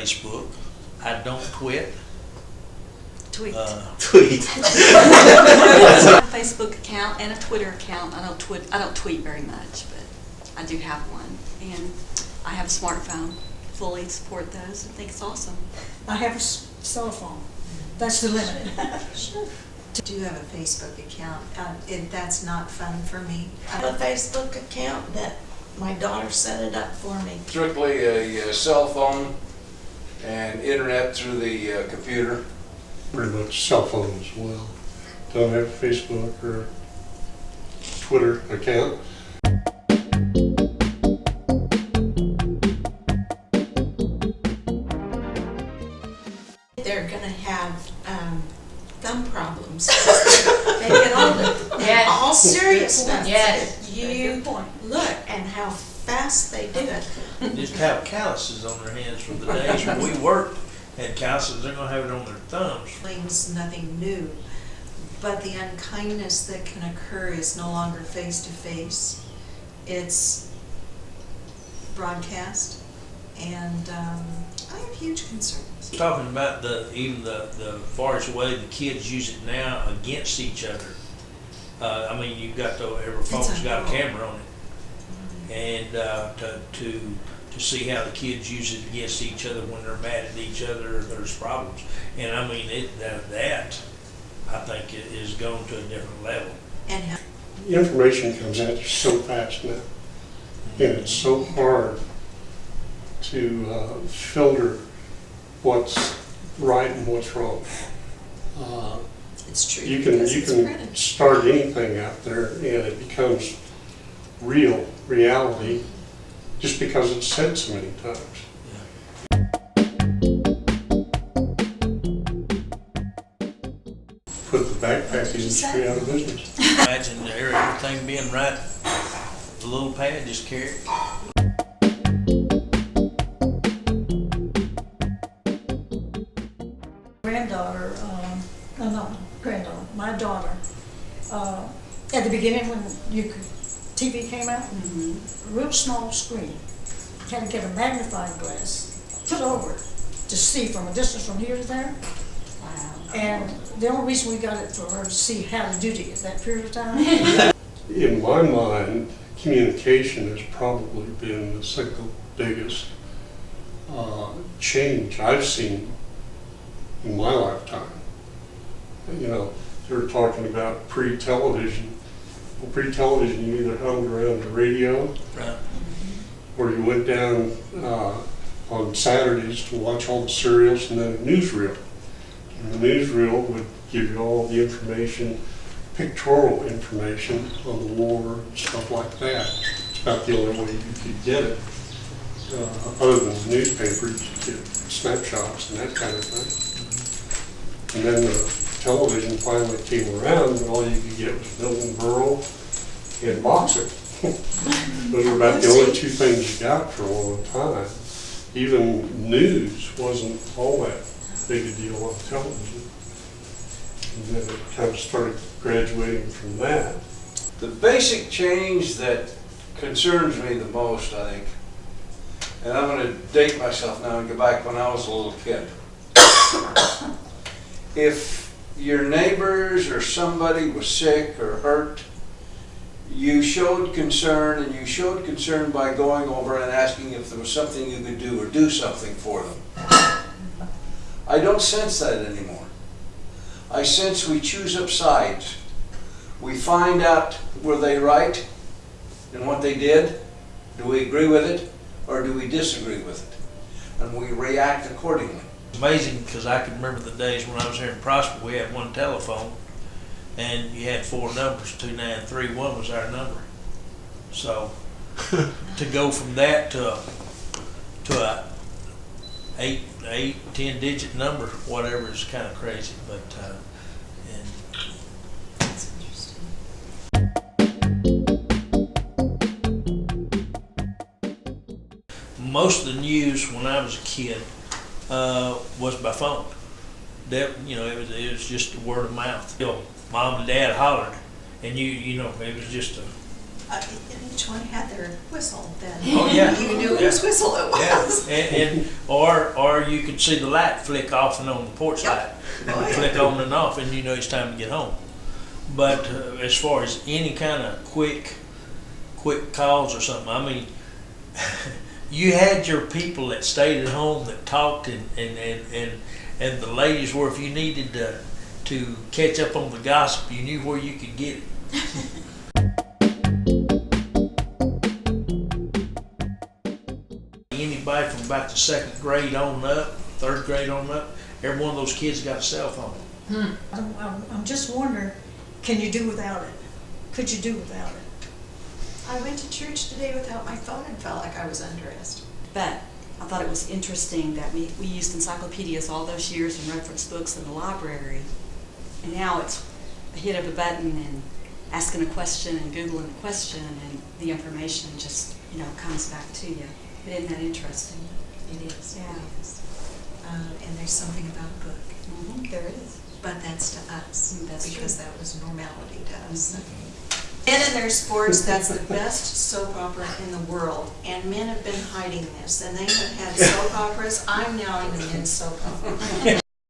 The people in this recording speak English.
Facebook. I don't tweet. Tweet. Tweet. I have a Facebook account and a Twitter account. I don't tweet very much, but I do have one, and I have a smartphone. Fully support those and think it's awesome. I have a cell phone. That's the limit. Sure. I do have a Facebook account. That's not fun for me. I have a Facebook account that my daughter set it up for me. Strictly a cell phone and internet through the computer. Pretty much cell phone as well. Don't have a Facebook or Twitter account. They're gonna have thumb problems. They get older. Yes. All seriousness. Yes. You Good point. look and how fast they do it. Just have calluses on their hands from the days when we worked, had calluses, they're gonna have it on their thumbs. Things, nothing new. But the unkindness that can occur is no longer face to face. It's broadcast, and I have huge concerns. Talking about even the farthest way the kids use it now against each other. I mean, you've got every phone's got a camera on it, and to see how the kids use it against each other when they're mad at each other, there's problems. And I mean, that I think is going to a different level. And how Information comes at you so fast now, and it's so hard to filter what's right and what's wrong. it's true. You can start anything out there, and it becomes reality, just because it's said so many times. Put the backpack industry out of business. Imagine everything being right, the little pad just carry it. My daughter, at the beginning when TV came out, real small screen, had to get a magnifying glass, put over it to see from a distance from here to there. Wow. And the only reason we got it for her to see how to do it at that period of time. In my mind, communication has probably been the single biggest change I've seen in my lifetime. You know, they were talking about pre-television. Well, pre-television, you either hung around the radio, Right. or you went down on Saturdays to watch all the serials, and then a newsreel. And the newsreel would give you all the information, pictorial information on the war and stuff like that. It's about the only way you could get it. Other than the newspapers, you get snapshots and that kind of thing. And then the television finally came around, and all you could get was Milton Berle and boxing. Those were about the only two things you got for a long time. Even news wasn't all that big a deal on television. And then it kind of started graduating from that. The basic change that concerns me the most, I think, and I'm going to date myself now and go back when I was a little kid. If your neighbors or somebody was sick or hurt, you showed concern, and you showed concern by going over and asking if there was something you could do or do something for them. I don't sense that anymore. I sense we choose up sides. We find out, were they right in what they did? Do we agree with it, or do we disagree with it? And we react accordingly. Amazing, because I can remember the days when I was here in Prosper, we had one telephone, and you had 4 numbers, 2931 was our number. So to go from that to a 10-digit number, whatever, is kind of crazy. But and That's interesting. most of the news when I was a kid was by phone. That, it was just word of mouth. Mom and Dad hollered, and you know, it was just Each one had their whistle then. Oh, yeah. You knew Yeah. whose whistle it Yeah, was. or you could see the light flick off and on the porch light, Oh, yeah. flick on and off, and you know it's time to get home. But as far as any kind of quick calls or something, I mean, you had your people that stayed at home that talked, and the ladies were, if you needed to catch up on the gossip, you knew where you could get it. Anybody from about the second grade on up, third grade on up, every one of those kids got a cell phone. I'm just wondering, can you do without it? Could you do without it? I went to church today without my phone and felt like I was undressed. But I thought it was interesting that we used encyclopedias all those years and reference books in the library. And now it's a hit of a button and asking a question and Googling a question, and the information just, comes back to you. But isn't that interesting? It is. Yeah. It is. And there's something about a book, Mm-hmm. There is. but that's to us. That's because true. that was normality to us. Men and their sports, that's the best soap opera in the world, and men have been hiding this, and they have had soap operas. I'm now in a men's soap opera.